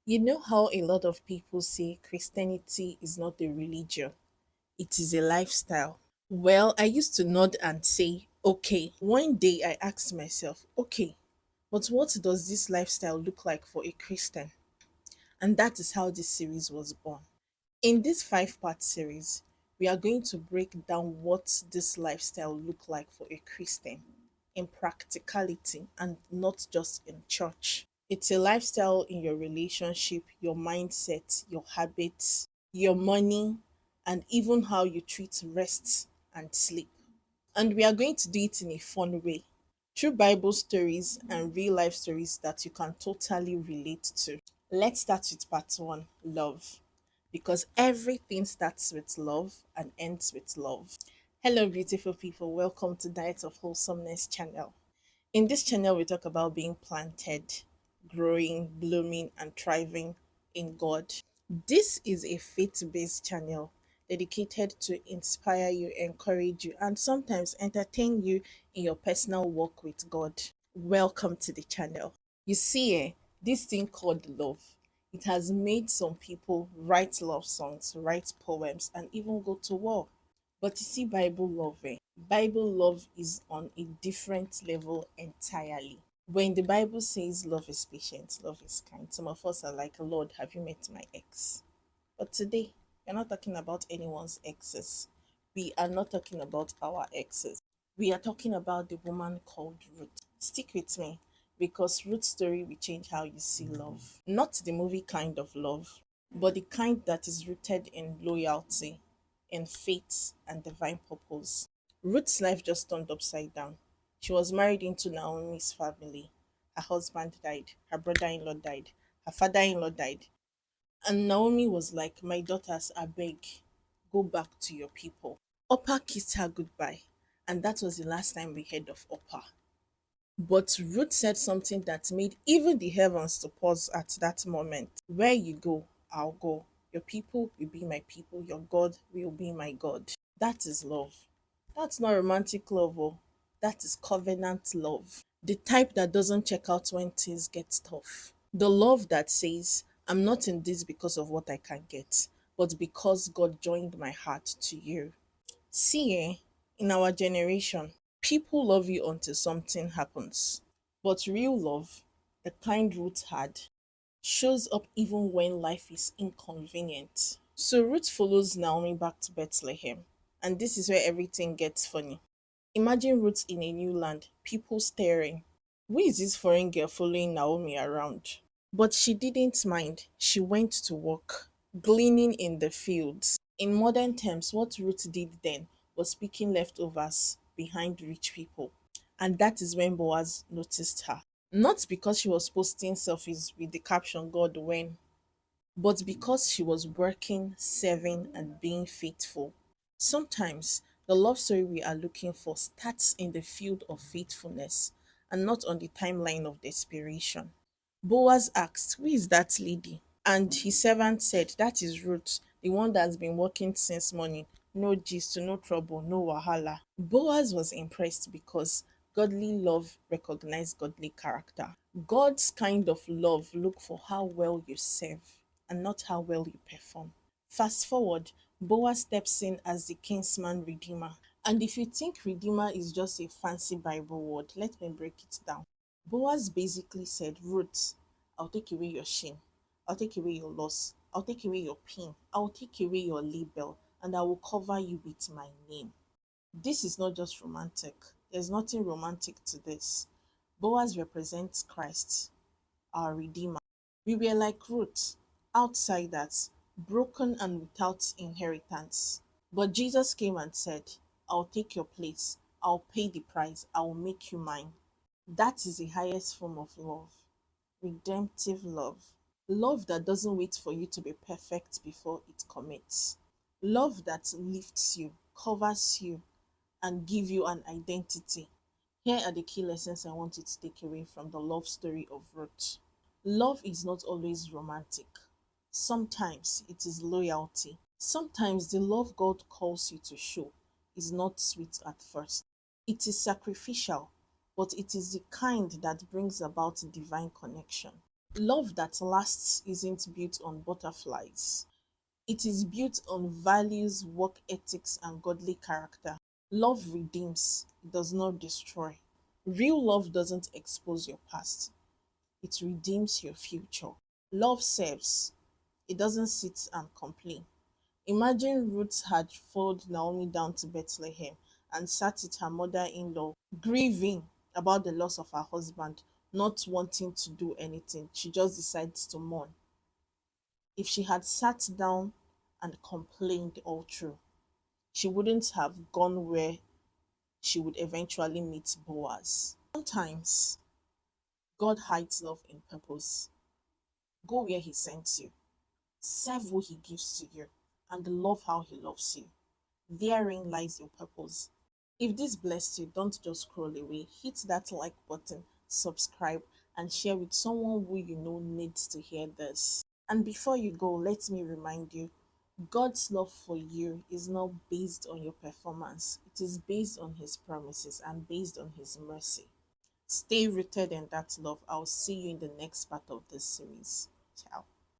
You know how a lot of people say Christianity is not a religion, it is a lifestyle. Well, I used to nod and say, okay. One day I asked myself, okay, but what does this lifestyle look like for a Christian? And that is how this series was born. In this five-part series, we are going to break down what this lifestyle look like for a Christian in practicality and not just in church. It's a lifestyle in your relationship, your mindset, your habits, your money, and even how you treat rest and sleep. And we are going to do it in a fun way through Bible stories and real life stories that you can totally relate to. Let's start with part one, love, because everything starts with love and ends with love. Hello, beautiful people. Welcome to Diet of Wholesomeness channel. In this channel, we talk about being planted, growing, blooming, and thriving in God. This is a faith based channel dedicated to inspire you, encourage you, and sometimes entertain you in your personal walk with God. Welcome to the channel. You see, this thing called love, it has made some people write love songs, write poems, and even go to war. But you see, Bible love, Bible love is on a different level entirely. When the Bible says love is patient, love is kind, some of us are like, Lord, have you met my ex? But today, we're not talking about anyone's exes. We are not talking about our exes. We are talking about the woman called Ruth. Stick with me because Ruth's story will change how you see love. Not the movie kind of love, but the kind that is rooted in loyalty, in faith, and divine purpose. Ruth's life just turned upside down. She was married into Naomi's family. Her husband died, her brother in law died, her father in law died. And Naomi was like, my daughters, I beg, go back to your people. Opa kissed her goodbye, and that was the last time we heard of Opa. But Ruth said something that made even the heavens to pause at that moment. Where you go, I'll go. Your people will be my people. Your God will be my God. That is love. That's not romantic love, oh. That is covenant love. The type that doesn't check out when things get tough. The love that says, I'm not in this because of what I can get, but because God joined my heart to you. See, in our generation, people love you until something happens. But real love, the kind Ruth had, shows up even when life is inconvenient. So Ruth follows Naomi back to Bethlehem. And this is where everything gets funny. Imagine Ruth in a new land, people staring. Who is this foreign girl following Naomi around? But she didn't mind. She went to work, gleaning in the fields. In modern terms, what Ruth did then was picking leftovers behind rich people. And that is when Boaz noticed her. Not because she was posting selfies with the caption God when, but because she was working, serving, and being faithful. Sometimes the love story we are looking for starts in the field of faithfulness and not on the timeline of desperation. Boaz asked, who is that lady? And his servant said, that is Ruth, the one that's been working since morning. No gist, no trouble, no wahala. Boaz was impressed because godly love recognized godly character. God's kind of love look for how well you serve and not how well you perform. Fast forward, Boaz steps in as the kinsman redeemer. And if you think redeemer is just a fancy Bible word, let me break it down. Boaz basically said, Ruth, I'll take away your shame. I'll take away your loss. I'll take away your pain. I'll take away your label and I will cover you with my name. This is not just romantic. There's nothing romantic to this. Boaz represents Christ, our Redeemer. We were like Ruth, outsiders, broken and without inheritance. But Jesus came and said, I'll take your place. I'll pay the price. I'll make you mine. That is the highest form of love. Redemptive love. Love that doesn't wait for you to be perfect before it commits. Love that lifts you, covers you, and give you an identity. Here are the key lessons I want you to take away from the love story of Ruth. Love is not always romantic. Sometimes it is loyalty. Sometimes the love God calls you to show is not sweet at first. It is sacrificial, but it is the kind that brings about divine connection. Love that lasts isn't built on butterflies. It is built on values, work ethics, and godly character. Love redeems, it does not destroy. Real love doesn't expose your past, it redeems your future. Love serves, it doesn't sit and complain. Imagine Ruth had followed Naomi down to Bethlehem and sat with her mother in law, grieving about the loss of her husband, not wanting to do anything. She just decides to mourn. If she had sat down and complained all through, she wouldn't have gone where she would eventually meet Boaz. Sometimes God hides love in purpose. Go where He sends you, serve who He gives to you, and love how He loves you. Therein lies your purpose. If this blessed you, don't just scroll away. Hit that like button, subscribe, and share with someone who you know needs to hear this. And before you go, let me remind you God's love for you is not based on your performance, it is based on His promises and based on His mercy. Stay rooted in that love. I'll see you in the next part of this series. Ciao.